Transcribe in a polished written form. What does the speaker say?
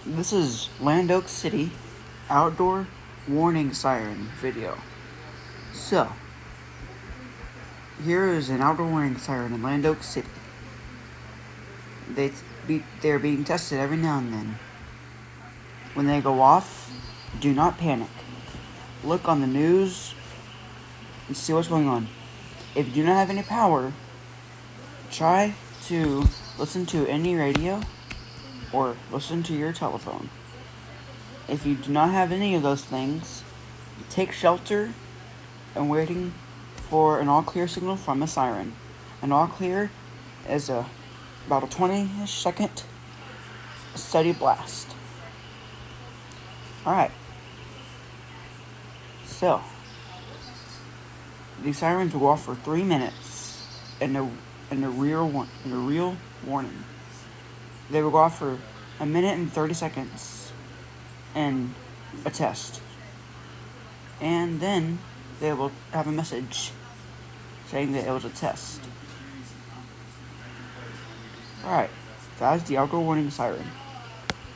This is Land Oak City outdoor warning siren video. So, here is an outdoor warning siren in Land Oak City. They're being tested every now and then. When they go off, do not panic. Look on the news and see what's going on. If you do not have any power, try to listen to any radio or listen to your telephone. If you do not have any of those things, take shelter and waiting for an all clear signal from a siren. An all clear is about a 20-ish second steady blast. Alright. So, the sirens will go off for 3 minutes in a real warning. They will go off for a minute and 30 seconds in a test. And then they will have a message saying that it was a test. Alright, that's the outdoor warning siren.